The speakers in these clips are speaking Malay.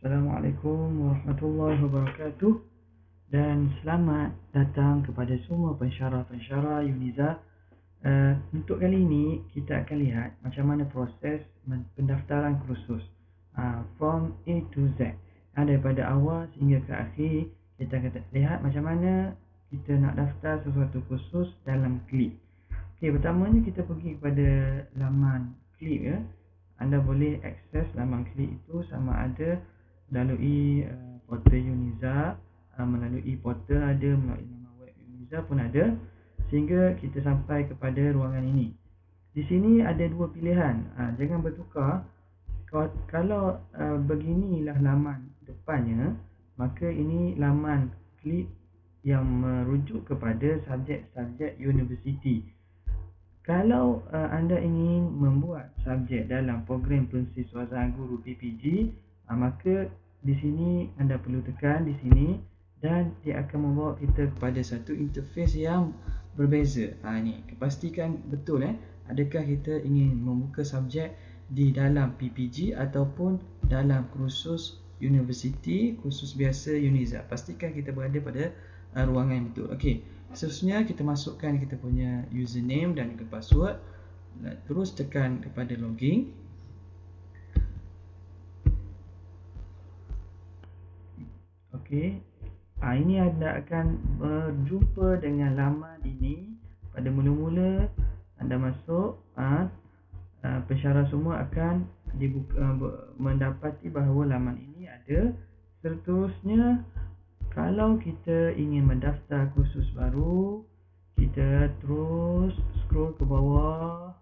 Assalamualaikum warahmatullahi wabarakatuh dan selamat datang kepada semua pensyarah-pensyarah Uniza. Untuk kali ini kita akan lihat macam mana proses pendaftaran kursus from A to Z, daripada awal sehingga ke akhir. Kita akan lihat macam mana kita nak daftar sesuatu kursus dalam Clip. Okey, pertamanya kita pergi kepada laman Clip ya. Anda boleh akses laman Clip itu sama ada melalui portal Uniza, melalui portal ada, melalui nama web Uniza pun ada, sehingga kita sampai kepada ruangan ini. Di sini ada dua pilihan, jangan bertukar. Kalau beginilah laman depannya, maka ini laman Clip yang merujuk kepada subjek-subjek universiti. Kalau anda ingin membuat subjek dalam program Pensiswasaan Guru PPG, maka di sini anda perlu tekan di sini dan dia akan membawa kita kepada satu interface yang berbeza. Ini pastikan betul adakah kita ingin membuka subjek di dalam PPG ataupun dalam kursus universiti, kursus biasa Uniza. Pastikan kita berada pada ruangan yang betul. Okey, seterusnya kita masukkan kita punya username dan juga password. Terus tekan kepada login. Okey, ini anda akan berjumpa dengan laman ini. Pada mula-mula anda masuk, pensyarah semua akan mendapati bahawa laman ini ada. Seterusnya, kalau kita ingin mendaftar kursus baru, kita terus scroll ke bawah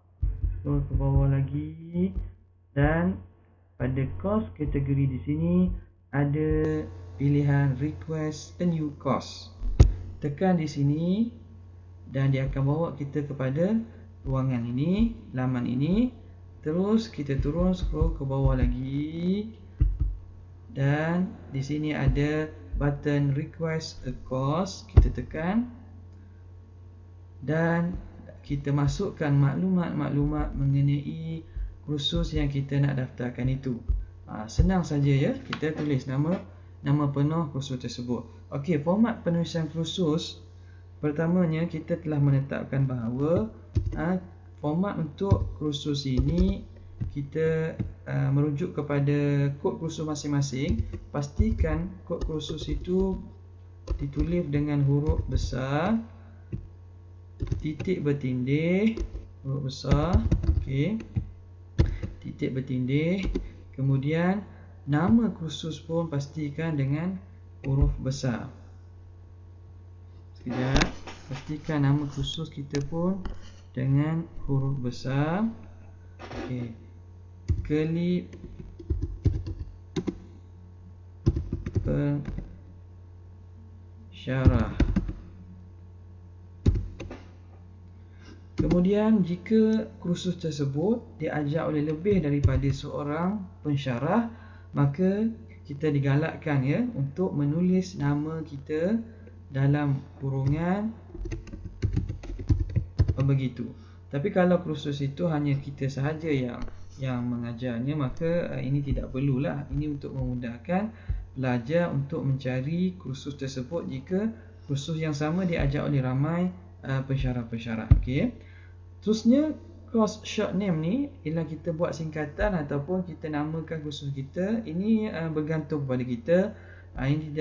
lagi, dan pada course kategori di sini ada pilihan request a new course. Tekan di sini dan dia akan bawa kita kepada ruangan ini, laman ini. Terus kita turun scroll ke bawah lagi, dan di sini ada button request a course. Kita tekan dan kita masukkan maklumat-maklumat mengenai kursus yang kita nak daftarkan itu. Senang saja ya, kita tulis nama penuh kursus tersebut. Okey, format penulisan kursus, pertamanya kita telah menetapkan bahawa format untuk kursus ini kita merujuk kepada kod kursus masing-masing. Pastikan kod kursus itu ditulis dengan huruf besar, titik bertindih, huruf besar, okey, titik bertindih. Kemudian nama kursus pun pastikan dengan huruf besar. Sekejap, pastikan nama kursus kita pun dengan huruf besar. Okey, Clip pensyarah. Kemudian jika kursus tersebut diajar oleh lebih daripada seorang pensyarah, maka kita digalakkan ya untuk menulis nama kita dalam kurungan begitu. Tapi kalau kursus itu hanya kita sahaja yang mengajarnya, maka ini tidak perlulah. Ini untuk memudahkan pelajar untuk mencari kursus tersebut jika kursus yang sama diajar oleh ramai pensyarah-pensyarah. Okey. Terusnya, course short name ni ialah kita buat singkatan ataupun kita namakan kursus kita. Ini bergantung kepada kita. Ini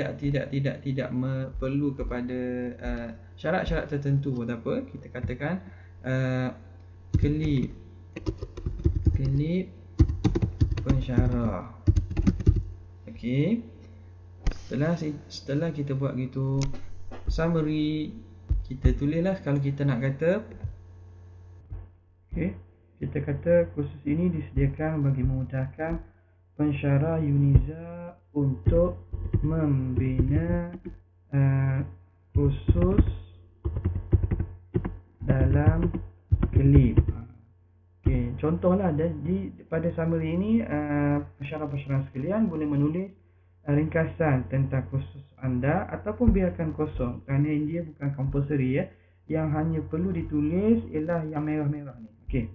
tidak perlu kepada syarat-syarat tertentu pun tak apa. Kita katakan Clip pensyarah. Okey. Setelah kita buat gitu, summary kita tulislah kalau kita nak kata. Okey, kita kata kursus ini disediakan bagi memudahkan pensyarah Uniza untuk membina kursus dalam Clip. Okey, contohlah pada summary ini, pensyarah-pensyarah sekalian boleh menulis ringkasan tentang kursus anda ataupun biarkan kosong, kerana dia bukan compulsory ya. Yang hanya perlu ditulis ialah yang merah-merah ni. Okey.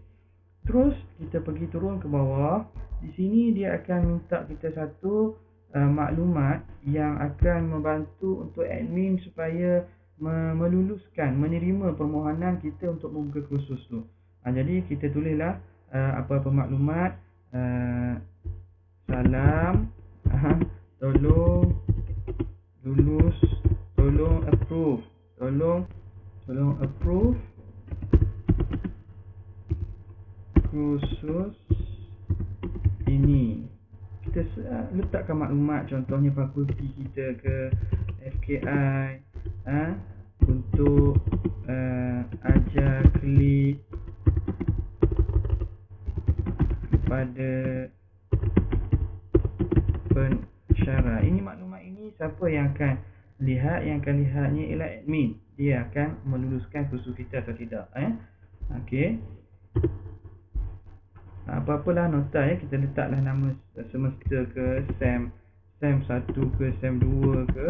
Terus kita pergi turun ke bawah. Di sini dia akan minta kita satu maklumat yang akan membantu untuk admin supaya menerima permohonan kita untuk membuka kursus tu. Jadi kita tulislah apa-apa maklumat, salam, tolong lulus, tolong approve, tolong approve kursus ini. Kita letakkan maklumat, contohnya fakulti kita ke FKI untuk ajar klik kepada pensyarah. Ini maklumat ini siapa yang akan lihat? Yang akan lihatnya ialah admin. Dia akan meluluskan kursus kita atau tidak. Okey. Apa-apalah nota kita letaklah nama semester ke, SEM 1 ke, SEM 2 ke,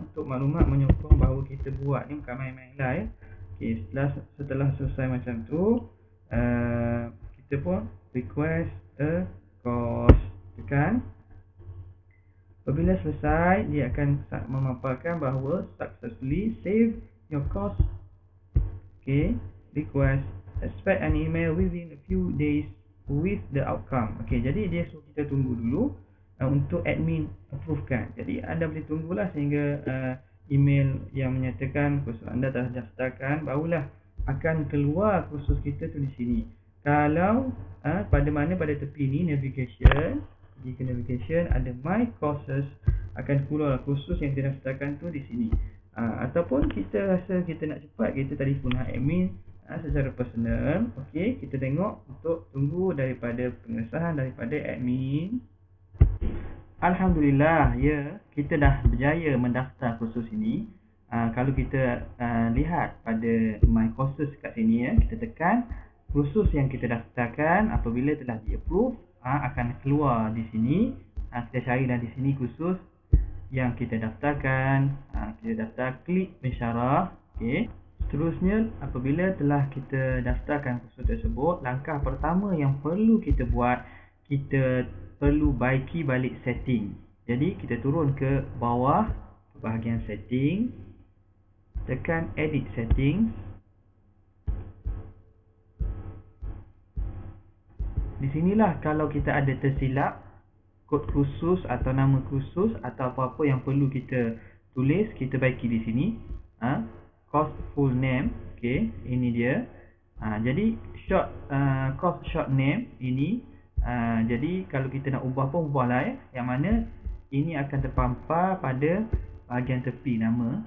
untuk maklumat menyokong bahawa kita buat ni bukan main-main lah. Okey, setelah selesai macam tu, kita pun request a course, tekan. Apabila selesai, dia akan memaparkan bahawa successfully save your course. Okay, request, expect an email within a few days with the outcome. Okay, jadi dia suruh kita tunggu dulu untuk admin approvekan. Jadi anda boleh tunggulah sehingga email yang menyatakan kursus anda telah didaftarkan, barulah akan keluar kursus kita tu di sini. Kalau pada tepi ni navigation, pergi ke navigation, ada my courses, akan keluar kursus yang didaftarkan tu di sini. Ataupun kita rasa kita nak cepat, kita telefon admin secara personal. Okey, kita tengok untuk tunggu daripada pengesahan daripada admin. Alhamdulillah, ya, kita dah berjaya mendaftar kursus ini. Kalau kita lihat pada my courses kat sini, kita tekan kursus yang kita daftarkan. Apabila telah di-approve, akan keluar di sini. Kita carilah di sini kursus yang kita daftarkan. Kita daftar, klik pensyarah. Okey. Seterusnya, apabila telah kita daftarkan kursus tersebut, langkah pertama yang perlu kita buat, kita perlu baiki balik setting. Jadi kita turun ke bawah, ke bahagian setting, tekan edit settings. Di sinilah kalau kita ada tersilap kod khusus atau nama khusus atau apa-apa yang perlu kita tulis, kita baiki di sini. Course full name. Okey, ini dia. Jadi course short name ini. Jadi kalau kita nak ubah pun ubahlah, yang mana ini akan terpampar pada bahagian tepi nama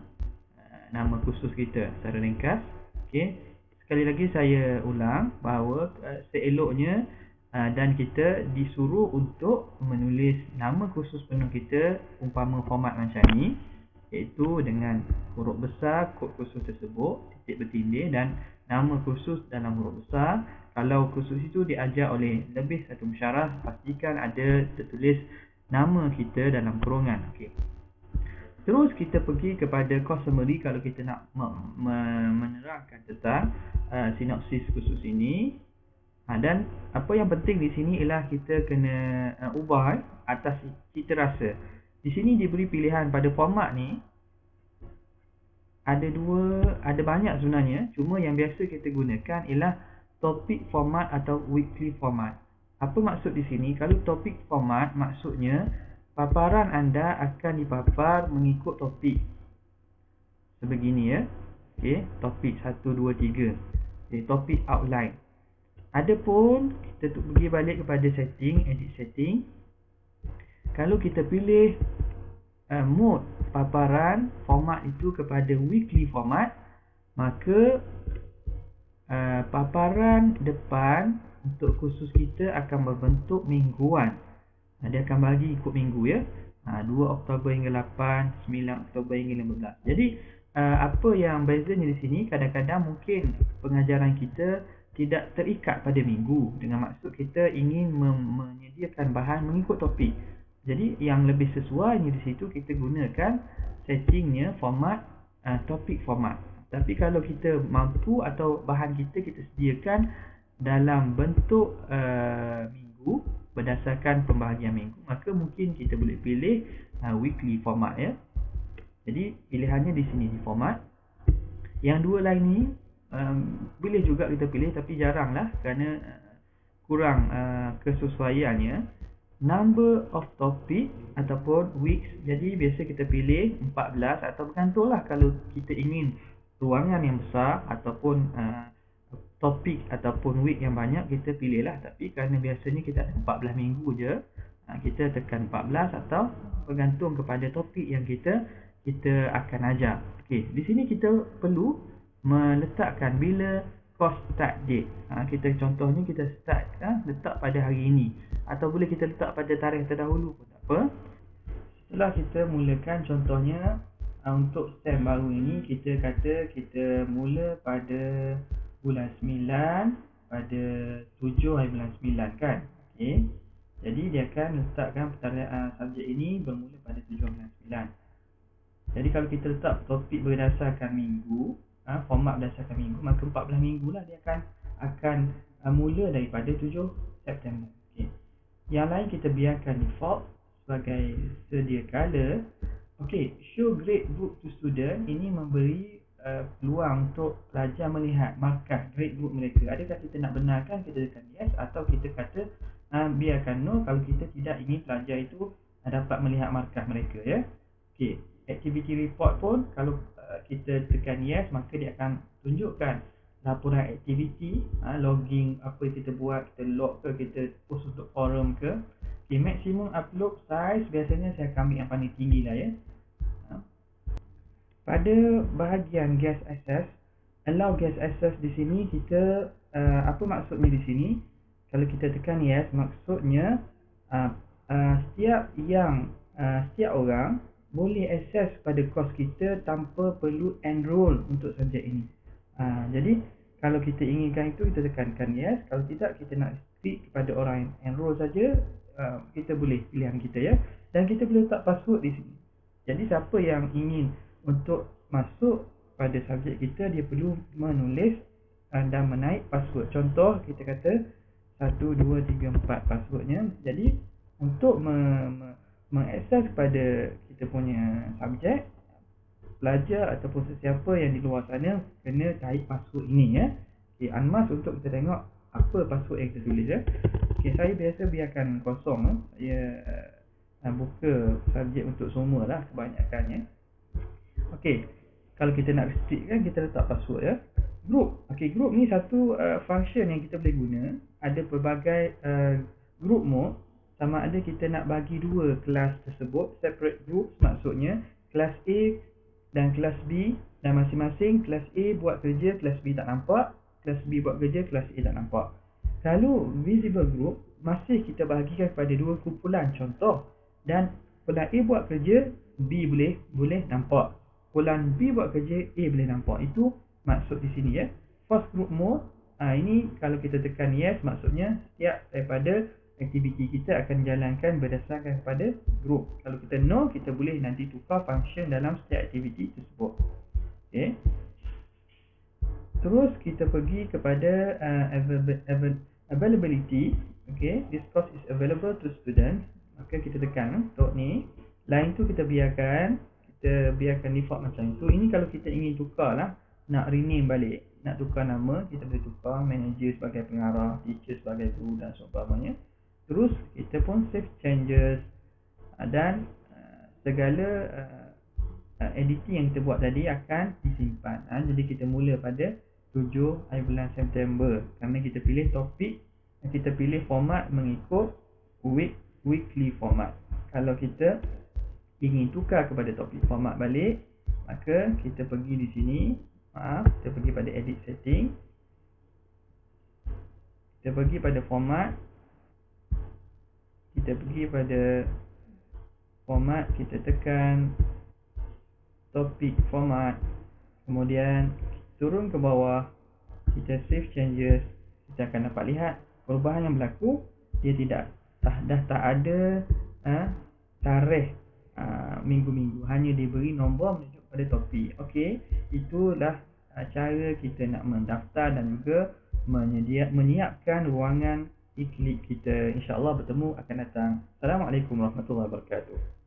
khusus kita secara ringkas. Okey, sekali lagi saya ulang bahawa seeloknya dan kita disuruh untuk menulis nama kursus penuh kita umpama format macam ni, iaitu dengan huruf besar kod kursus tersebut, titik bertindih, dan nama kursus dalam huruf besar. Kalau kursus itu diajar oleh lebih satu pensyarah, pastikan ada tertulis nama kita dalam kurungan. Okey. Terus kita pergi kepada course summary kalau kita nak menerangkan tentang sinopsis kursus ini. Dan apa yang penting di sini ialah kita kena ubah atas cita rasa. Di sini diberi pilihan pada format ni. Ada banyak sebenarnya. Cuma yang biasa kita gunakan ialah topik format atau weekly format. Apa maksud di sini? Kalau topik format, maksudnya paparan anda akan dipapar mengikut topik. Sebegini ya. Okey, topik 1, 2, 3. Okay, topik outline. Adapun kita pergi balik kepada setting, edit setting. Kalau kita pilih mode paparan format itu kepada weekly format, maka paparan depan untuk kursus kita akan berbentuk mingguan. Dia akan bagi ikut minggu ya. 2 Oktober hingga 8, 9 Oktober hingga 15. Jadi apa yang bezanya di sini, kadang-kadang mungkin pengajaran kita tidak terikat pada minggu, dengan maksud kita ingin menyediakan bahan mengikut topik. Jadi yang lebih sesuainya di situ kita gunakan settingnya format topik format. Tapi kalau kita mampu atau bahan kita sediakan dalam bentuk minggu, berdasarkan pembahagian minggu, maka mungkin kita boleh pilih weekly format ya. Jadi pilihannya di sini di format. Yang dua lain ni boleh juga kita pilih, tapi jarang lah kerana kurang kesesuaiannya. Number of topic ataupun weeks, jadi biasa kita pilih 14 atau bergantunglah kalau kita ingin ruangan yang besar ataupun topik ataupun week yang banyak, kita pilihlah. Tapi kerana biasanya kita ada 14 minggu je, kita tekan 14 atau bergantung kepada topik yang kita akan ajar. Okey, di sini kita perlu meletakkan bila course start date. Kita contohnya kita start letak pada hari ini, atau boleh kita letak pada tarikh terdahulu pun tak apa. Setelah kita mulakan, contohnya untuk STEM baru ini, kita kata kita mula pada bulan 9 pada 7 hari bulan 9 kan. Okey, jadi dia akan letakkan subjek ini bermula pada 7 bulan 9. Jadi kalau kita letak topik berdasarkan minggu, format berdasarkan minggu, maka 14 minggu lah dia akan mula daripada 7 September. Okay. Yang lain kita biarkan default sebagai sedia kala. Okey, show grade book to student ini memberi peluang untuk pelajar melihat markah grade book mereka. Adakah kita nak benarkan, kita tekan yes, atau kita kata biarkan no kalau kita tidak ingin pelajar itu dapat melihat markah mereka ya. Okey, activity report pun kalau kita tekan yes, maka dia akan tunjukkan laporan aktiviti, logging apa yang kita buat, kita log ke, kita post untuk forum ke. Okay, maximum upload size biasanya saya akan ambil yang paling tinggi lah ya. Pada bahagian guest access, allow guest access di sini kita apa maksudnya di sini? Kalau kita tekan yes, maksudnya setiap orang boleh akses pada course kita tanpa perlu enroll untuk subjek ini. Jadi kalau kita inginkan itu, kita tekankan yes. Kalau tidak, kita nak strict kepada orang yang enroll saja, kita boleh pilihan kita ya. Dan kita boleh letak password di sini. Jadi siapa yang ingin untuk masuk pada subjek kita, dia perlu menulis dan menaik password. Contoh kita kata 1, 2, 3, 4 passwordnya. Jadi untuk mengakses kepada kita punya subjek, pelajar ataupun sesiapa yang di luar sana kena type password ini ya. Okay, unmask untuk kita tengok apa password yang kita tulis ya. Okay, saya biasa biarkan kosong. Saya buka subjek untuk semua lah kebanyakannya. Okay, kalau kita nak restrict kan, kita letak password ya. Group, okay, group ni satu function yang kita boleh guna. Ada pelbagai group mode. Sama ada kita nak bagi dua kelas tersebut separate groups, maksudnya kelas A dan kelas B, dan masing-masing kelas A buat kerja, kelas B tak nampak, kelas B buat kerja, kelas A tak nampak. Kalau visible group, masih kita bahagikan kepada dua kumpulan contoh, dan kumpulan A buat kerja, B boleh nampak, kumpulan B buat kerja, A boleh nampak. Itu maksud di sini ya. First group mode, ini kalau kita tekan yes, maksudnya setiap daripada aktiviti kita akan jalankan berdasarkan kepada group. Kalau kita no, kita boleh nanti tukar function dalam setiap aktiviti tersebut. Okay. Terus kita pergi kepada availability. Okay, this course is available to students. Maka kita tekan untuk ni. Lain tu kita biarkan default macam itu. Ini kalau kita ingin tukar lah, nak rename balik, nak tukar nama, kita boleh tukar manager sebagai pengarah, teacher sebagai guru dan seumpamanya. Terus kita pun save changes dan segala editing yang kita buat tadi akan disimpan. Jadi kita mula pada 7 hari bulan September kerana kita pilih topik dan kita pilih format mengikut weekly format. Kalau kita ingin tukar kepada topik format balik, maka kita pergi di sini, kita pergi pada edit setting, kita pergi pada format, kita pergi pada format, kita tekan topik format, kemudian turun ke bawah, kita save changes. Kita akan dapat lihat perubahan yang berlaku. Dia dah tak ada tarikh minggu-minggu, hanya diberi nombor menunjuk pada topik. Okey, itulah cara kita nak mendaftar dan juga menyiapkan ruangan e-clip kita. InsyaAllah bertemu akan datang. Assalamualaikum warahmatullahi wabarakatuh.